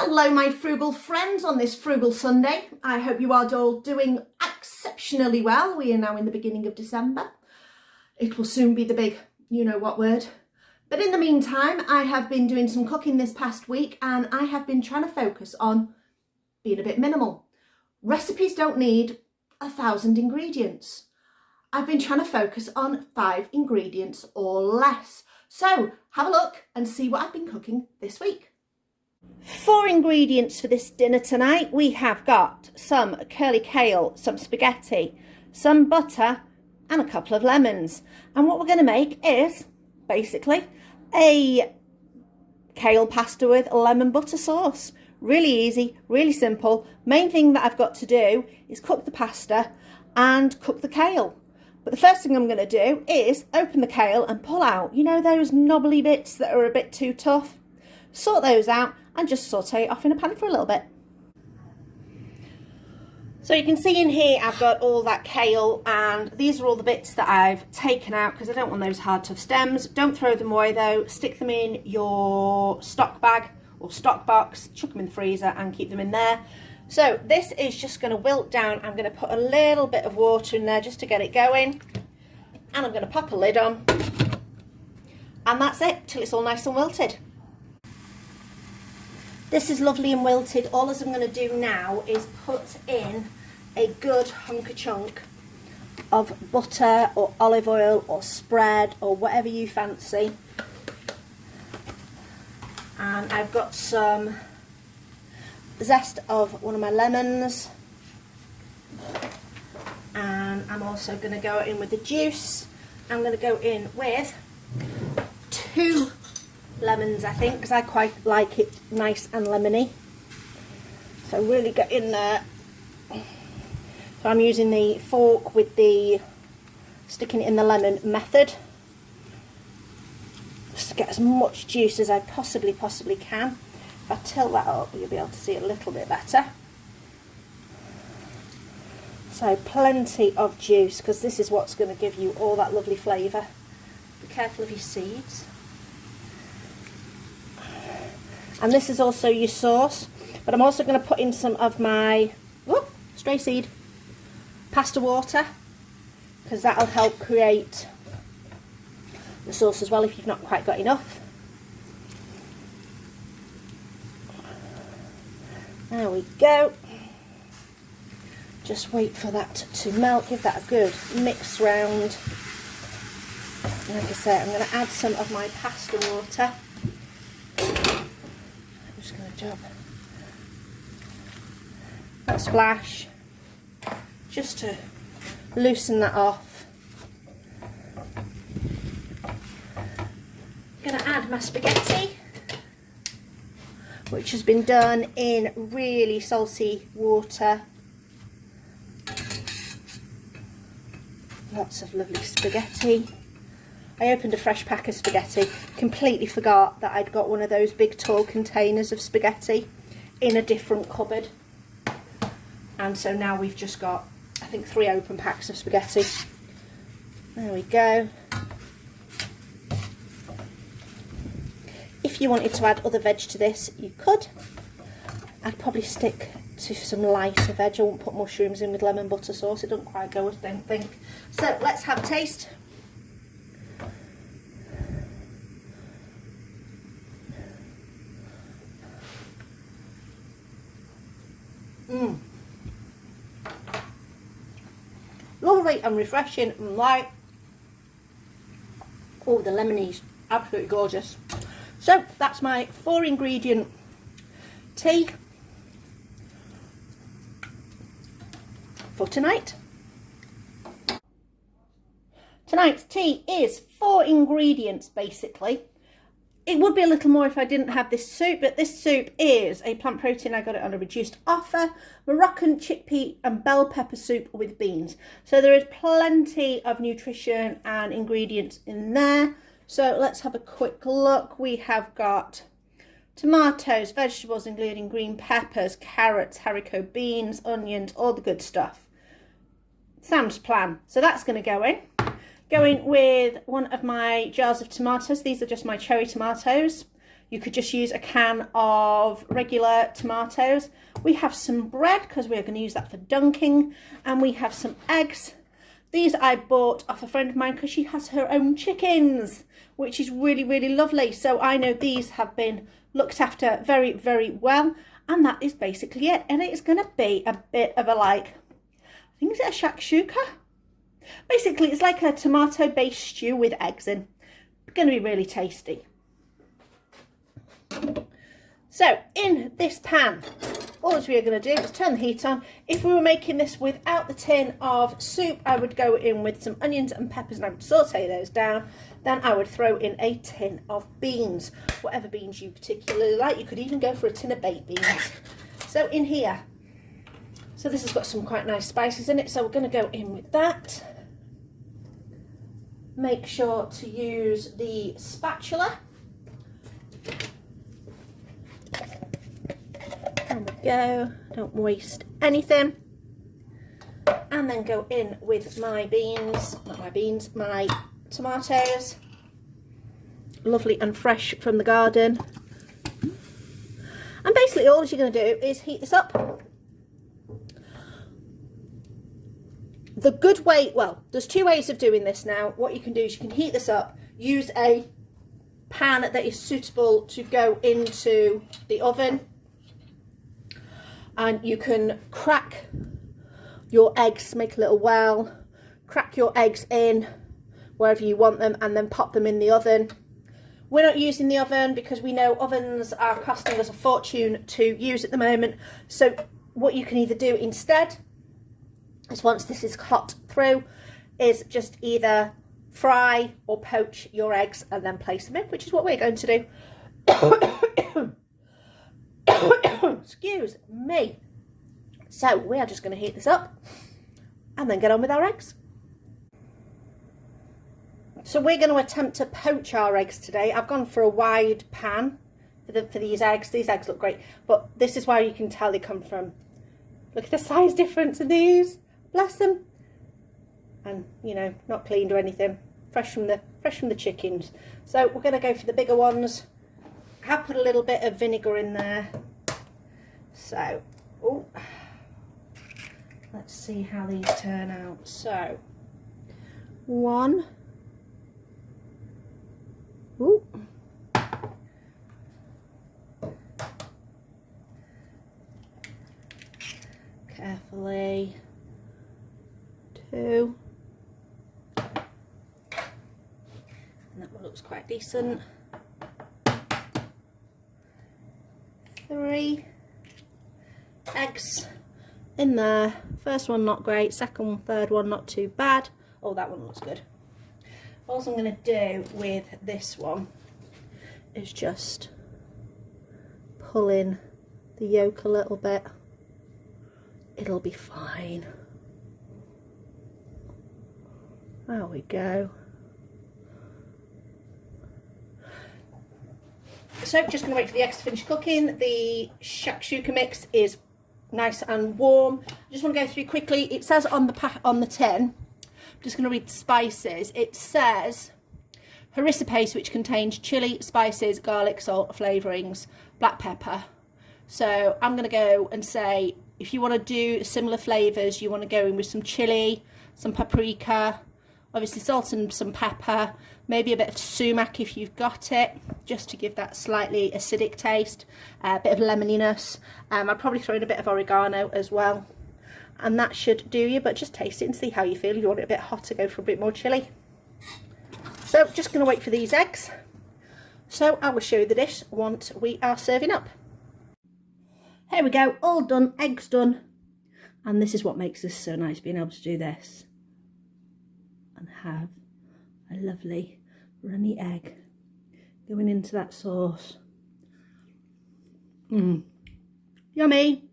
Hello my frugal friends on this frugal Sunday. I hope you are all doing exceptionally well. We are now in the beginning of December. It will soon be the big you know what word. But in the meantime, I have been doing some cooking this past week and I have been trying to focus on being a bit minimal. Recipes don't need 1,000 ingredients. I've been trying to focus on 5 ingredients or less. So have a look and see what I've been cooking this week. 4 ingredients for this dinner tonight. We have got some curly kale, some spaghetti, some butter and a couple of lemons. And what we're going to make is basically a kale pasta with lemon butter sauce. Really easy, really simple. Main thing that I've got to do is cook the pasta and cook the kale. But the first thing I'm going to do is open the kale and pull out, you know, those knobbly bits that are a bit too tough. Sort those out and just saute it off in a pan for a little bit. So you can see in here I've got all that kale, and these are all the bits that I've taken out because I don't want those hard tough stems. Don't throw them away though, stick them in your stock bag or stock box, chuck them in the freezer and keep them in there. So this is just going to wilt down. I'm going to put a little bit of water in there just to get it going, and I'm going to pop a lid on, and that's it till it's all nice and wilted. This is lovely and wilted. All I'm going to do now is put in a good hunk of chunk of butter or olive oil or spread or whatever you fancy. And I've got some zest of one of my lemons. And I'm also going to go in with the juice. I'm going to go in with 2 lemons, I think, because I quite like it nice and lemony. So really get in there. So I'm using the fork with the sticking it in the lemon method, just to get as much juice as I possibly can. If I tilt that up, you'll be able to see it a little bit better. So plenty of juice, because this is what's going to give you all that lovely flavour. Be careful of your seeds. And this is also your sauce, but I'm also going to put in some of my stray seed pasta water, because that'll help create the sauce as well if you've not quite got enough. There we go. Just wait for that to melt, give that a good mix round. Like I say, I'm going to add some of my pasta water. I'm just going to dab that splash just to loosen that off. I'm going to add my spaghetti, which has been done in really salty water. Lots of lovely spaghetti. I opened a fresh pack of spaghetti, completely forgot that I'd got one of those big tall containers of spaghetti in a different cupboard. And so now we've just got, I think, 3 open packs of spaghetti. There we go. If you wanted to add other veg to this, you could. I'd probably stick to some lighter veg. I won't put mushrooms in with lemon butter sauce. It doesn't quite go, I don't think. So let's have a taste. Lovely and refreshing and light. Oh, the lemony's absolutely gorgeous. So that's my 4 ingredient tea for tonight. Tonight's tea is 4 ingredients basically. It would be a little more if I didn't have this soup, but this soup is a plant protein. I got it on a reduced offer. Moroccan chickpea and bell pepper soup with beans. So there is plenty of nutrition and ingredients in there. So let's have a quick look. We have got tomatoes, vegetables including green peppers, carrots, haricot beans, onions, all the good stuff. Sam's plan. So that's going to go in. Going with one of my jars of tomatoes. These are just my cherry tomatoes. You could just use a can of regular tomatoes. We have some bread because we're going to use that for dunking, and we have some eggs. These I bought off a friend of mine because she has her own chickens, which is really, really lovely. So I know these have been looked after very, very well. And that is basically it. And it's going to be a bit of a like, I think, is it a shakshuka? Basically, it's like a tomato-based stew with eggs in. It's going to be really tasty. So in this pan, all we are going to do is turn the heat on. If we were making this without the tin of soup, I would go in with some onions and peppers and I would saute those down. Then I would throw in a tin of beans, whatever beans you particularly like. You could even go for a tin of baked beans. So in here, so this has got some quite nice spices in it, so we're going to go in with that. Make sure to use the spatula. There we go, don't waste anything. And then go in with my beans, not my beans, my tomatoes. Lovely and fresh from the garden. And basically all you're going to do is heat this up. The good way, well, there's two ways of doing this now. What you can do is you can heat this up, use a pan that is suitable to go into the oven, and you can crack your eggs, make a little well, crack your eggs in wherever you want them, and then pop them in the oven. We're not using the oven because we know ovens are costing us a fortune to use at the moment. So what you can either do instead is, once this is hot through, is just either fry or poach your eggs and then place them in, which is what we're going to do. Excuse me. So we are just going to heat this up and then get on with our eggs. So we're going to attempt to poach our eggs today. I've gone for a wide pan for these eggs. These eggs look great, but this is where you can tell they come from. Look at the size difference of these. Bless them. And, you know, not cleaned or anything. Fresh from the chickens. So we're going to go for the bigger ones. I have put a little bit of vinegar in there. So, oh, let's see how these turn out. So, one. Ooh. Carefully. Two. And that one looks quite decent. Three eggs in there. First one not great, second, third one not too bad. Oh, that one looks good. All I'm going to do with this one is just pull in the yolk a little bit. It'll be fine. There we go. So just going to wait for the eggs to finish cooking. The shakshuka mix is nice and warm. I just want to go through quickly. It says on the tin, I'm just going to read the spices. It says harissa paste, which contains chili, spices, garlic, salt, flavourings, black pepper. So I'm going to go and say, if you want to do similar flavours, you want to go in with some chili, some paprika, obviously salt and some pepper, maybe a bit of sumac if you've got it, just to give that slightly acidic taste, a bit of lemoniness. I'd probably throw in a bit of oregano as well, and that should do you, but just taste it and see how you feel. If you want it a bit hotter, go for a bit more chili. So just going to wait for these eggs. So I will show you the dish once we are serving up. Here we go, all done, eggs done. And this is what makes this so nice, being able to do this and have a lovely runny egg going into that sauce. Yummy.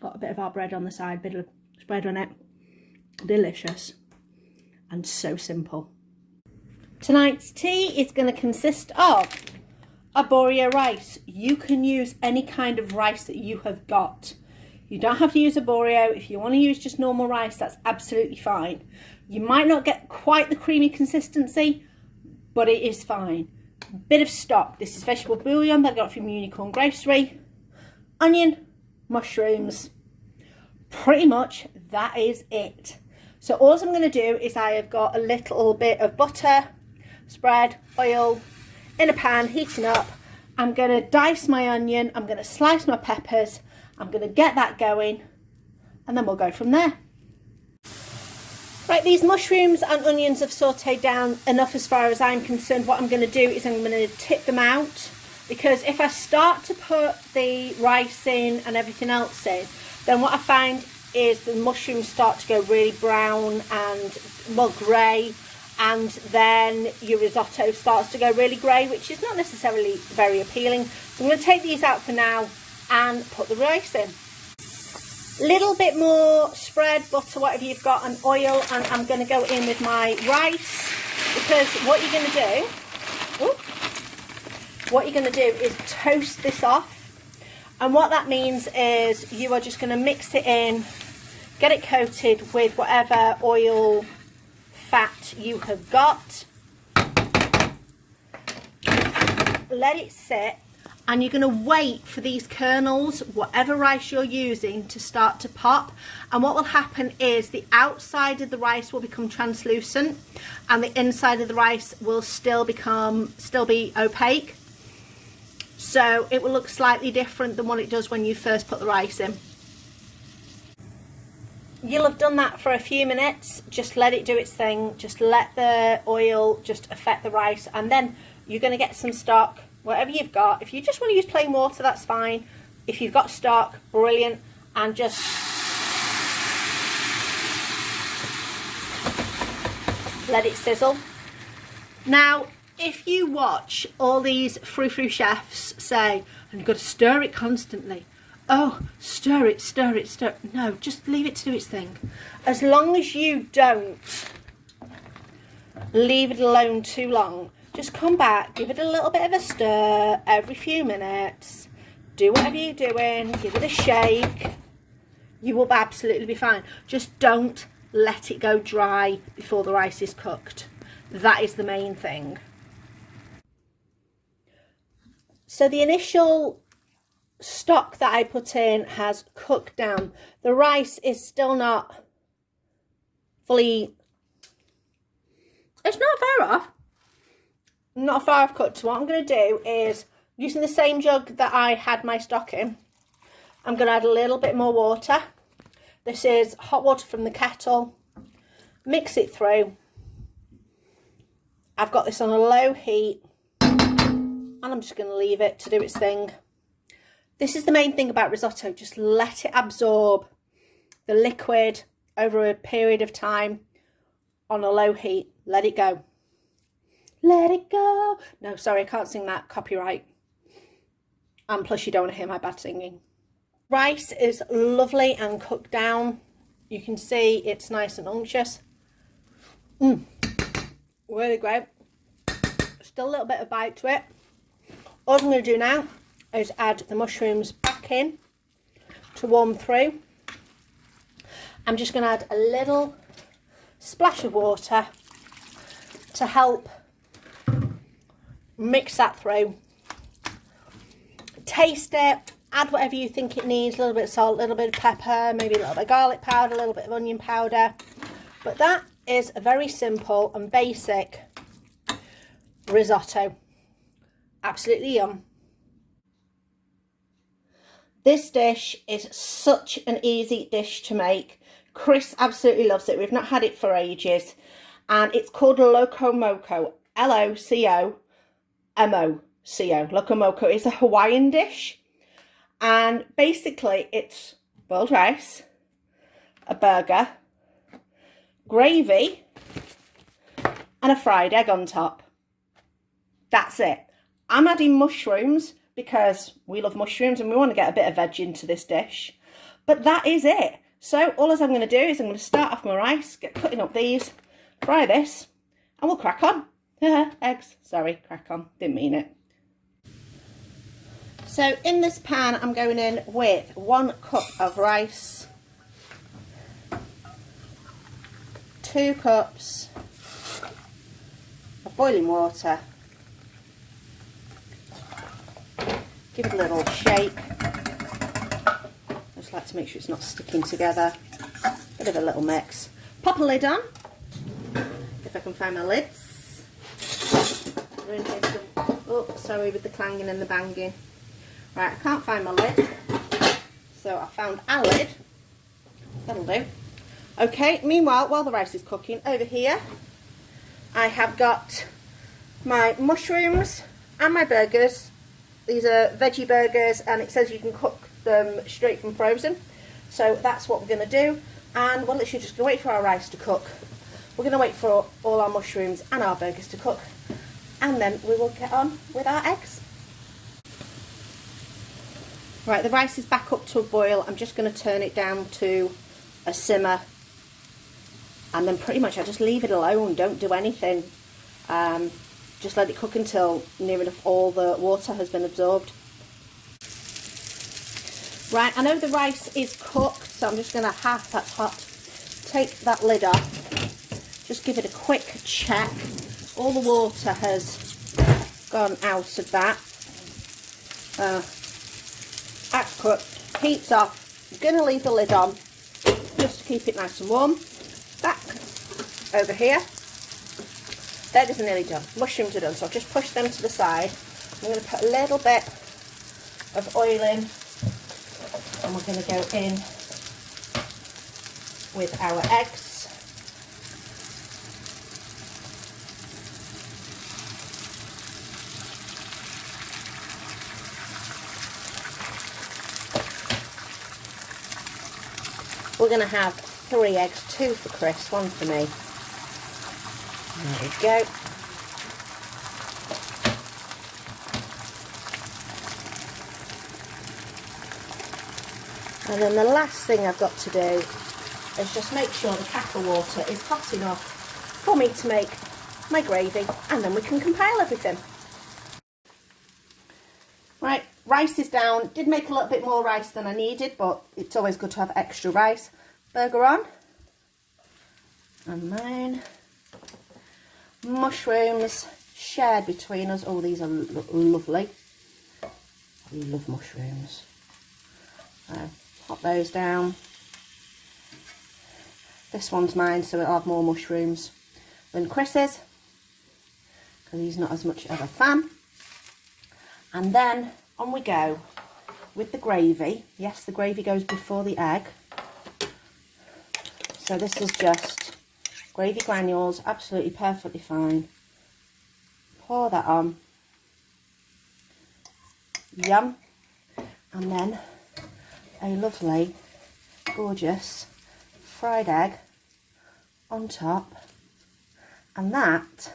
Got a bit of our bread on the side, bit of spread on it. Delicious and so simple. Tonight's tea is going to consist of arborio rice. You can use any kind of rice that you have got. You don't have to use arborio. If you want to use just normal rice, that's absolutely fine. You might not get quite the creamy consistency, but it is fine. bit of stock. This is vegetable bouillon that I got from Unicorn Grocery. Onion, mushrooms. Pretty much that is it. So all I'm going to do is I have got a little bit of butter, spread, oil in a pan, heating up. I'm going to dice my onion, I'm going to slice my peppers, I'm going to get that going, and then we'll go from there. Right, these mushrooms and onions have sauteed down enough as far as I'm concerned. What I'm going to do is I'm going to tip them out, because if I start to put the rice in and everything else in, then what I find is the mushrooms start to go really brown and, well, grey, and then your risotto starts to go really grey, which is not necessarily very appealing. So I'm going to take these out for now and put the rice in. Little bit more spread, butter, whatever you've got, and oil, and I'm going to go in with my rice, because what you're going to do is toast this off. And what that means is you are just going to mix it in, get it coated with whatever oil, fat you have got. Let it sit, and you're going to wait for these kernels, whatever rice you're using, to start to pop. And what will happen is the outside of the rice will become translucent, and the inside of the rice will still be opaque. So it will look slightly different than what it does when you first put the rice in. You'll have done that for a few minutes. Just let it do its thing. Just let the oil just affect the rice, and then you're going to get some stock, whatever you've got. If you just want to use plain water, that's fine. If you've got stock, brilliant. And just let it sizzle. Now, if you watch all these frou-frou chefs say, and you've got to stir it constantly. Oh, stir it, stir it, stir it. No, just leave it to do its thing. As long as you don't leave it alone too long, just come back, give it a little bit of a stir every few minutes. Do whatever you're doing, give it a shake. You will absolutely be fine. Just don't let it go dry before the rice is cooked. That is the main thing. So the initial stock that I put in has cooked down. The rice is still not fully, it's not far off. Not far off cooked. So what I'm going to do is, using the same jug that I had my stock in, I'm going to add a little bit more water. This is hot water from the kettle. Mix it through. I've got this on a low heat, and I'm just going to leave it to do its thing. This is the main thing about risotto. Just let it absorb the liquid over a period of time on a low heat. Let it go. Let it go. No, sorry, I can't sing that. Copyright. And plus you don't want to hear my bad singing. Rice is lovely and cooked down. You can see it's nice and unctuous. Really great. Still a little bit of bite to it. All I'm going to do now is add the mushrooms back in to warm through. I'm just going to add a little splash of water to help mix that through. Taste it, add whatever you think it needs, a little bit of salt, a little bit of pepper, maybe a little bit of garlic powder, a little bit of onion powder. But that is a very simple and basic risotto. Absolutely yum. This dish is such an easy dish to make. Chris absolutely loves it. We've not had it for ages. And it's called Loco Moco. L-O-C-O-M-O-C-O. Loco Moco is a Hawaiian dish. And basically it's boiled rice, a burger, gravy, and a fried egg on top. That's it. I'm adding mushrooms because we love mushrooms and we want to get a bit of veg into this dish. But that is it. So all I'm going to do is I'm going to start off my rice, get cutting up these, fry this, and we'll crack on. Eggs. Sorry, crack on. Didn't mean it. So in this pan, I'm going in with 1 cup of rice, 2 cups of boiling water, Give it a little shake. Just like to make sure it's not sticking together. Bit of a little mix. Pop a lid on, if I can find my lids. Oh, sorry with the clanging and the banging. Right, I can't find my lid, so I found a lid. That'll do. Okay, meanwhile, while the rice is cooking, over here I have got my mushrooms and my burgers. These are veggie burgers, and it says you can cook them straight from frozen. So that's what we're going to do. And we're literally just going to wait for our rice to cook. We're going to wait for all our mushrooms and our burgers to cook. And then we will get on with our eggs. Right, the rice is back up to a boil. I'm just going to turn it down to a simmer. And then pretty much I just leave it alone. Don't do anything. Just let it cook until near enough all the water has been absorbed. Right, I know the rice is cooked, so I'm just going to that's hot, take that lid off, just give it a quick check. All the water has gone out of that. That's cooked, heat's off. I'm going to leave the lid on just to keep it nice and warm. Back over here. That is nearly done. Mushrooms are done, so I'll just push them to the side. I'm going to put a little bit of oil in, and we're going to go in with our eggs. We're going to have 3 eggs, 2 for Chris, 1 for me. There we go. And then the last thing I've got to do is just make sure the kettle water is hot enough for me to make my gravy, and then we can compile everything. Right, rice is down. Did make a little bit more rice than I needed, but it's always good to have extra rice. Burger on. And mine. Mushrooms shared between us. Oh, these are lovely. I love mushrooms. Pop those down. This one's mine, so it'll have more mushrooms than Chris's, because he's not as much of a fan. And then on we go with the gravy. Yes, the gravy goes before the egg. So this is just gravy granules, absolutely perfectly fine. Pour that on. Yum. And then a lovely, gorgeous fried egg on top. And that,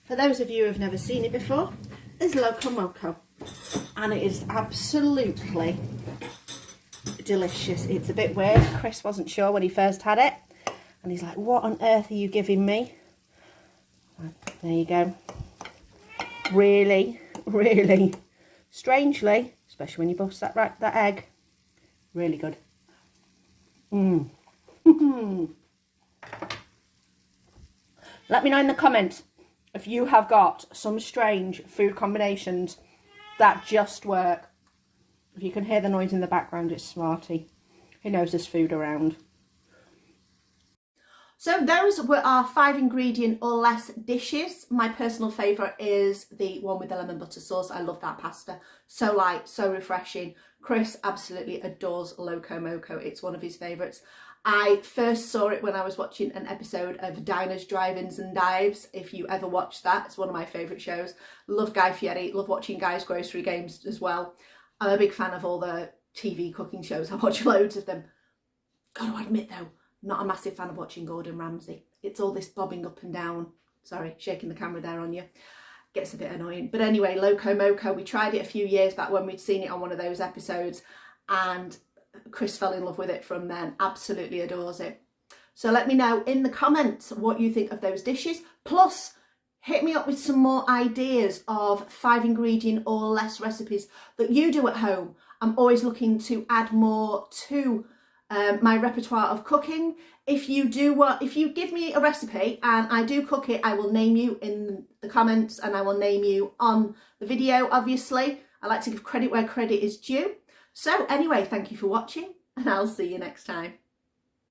for those of you who have never seen it before, is Loco Moco. And it is absolutely delicious. It's a bit weird. Chris wasn't sure when he first had it. And he's like, what on earth are you giving me? There you go. Really, really, strangely, especially when you bust that egg, really good. Let me know in the comments if you have got some strange food combinations that just work. If you can hear the noise in the background, it's Smarty. He knows there's food around. So those were our 5 ingredient or less dishes. My personal favourite is the one with the lemon butter sauce. I love that pasta. So light, so refreshing. Chris absolutely adores Loco Moco. It's one of his favourites. I first saw it when I was watching an episode of Diners, Drive-Ins and Dives. If you ever watched that, it's one of my favourite shows. Love Guy Fieri, love watching Guy's Grocery Games as well. I'm a big fan of all the TV cooking shows. I watch loads of them. Got to admit though, not a massive fan of watching Gordon Ramsay. It's all this bobbing up and down. Sorry, shaking the camera there on you. Gets a bit annoying. But anyway, Loco Moco, we tried it a few years back when we'd seen it on one of those episodes, and Chris fell in love with it from then. Absolutely adores it. So let me know in the comments what you think of those dishes. Plus, hit me up with some more ideas of 5 ingredient or less recipes that you do at home. I'm always looking to add more to my repertoire of cooking. If you give me a recipe and I do cook it, I will name you in the comments and I will name you on the video, obviously. I like to give credit where credit is due. So anyway, thank you for watching and I'll see you next time.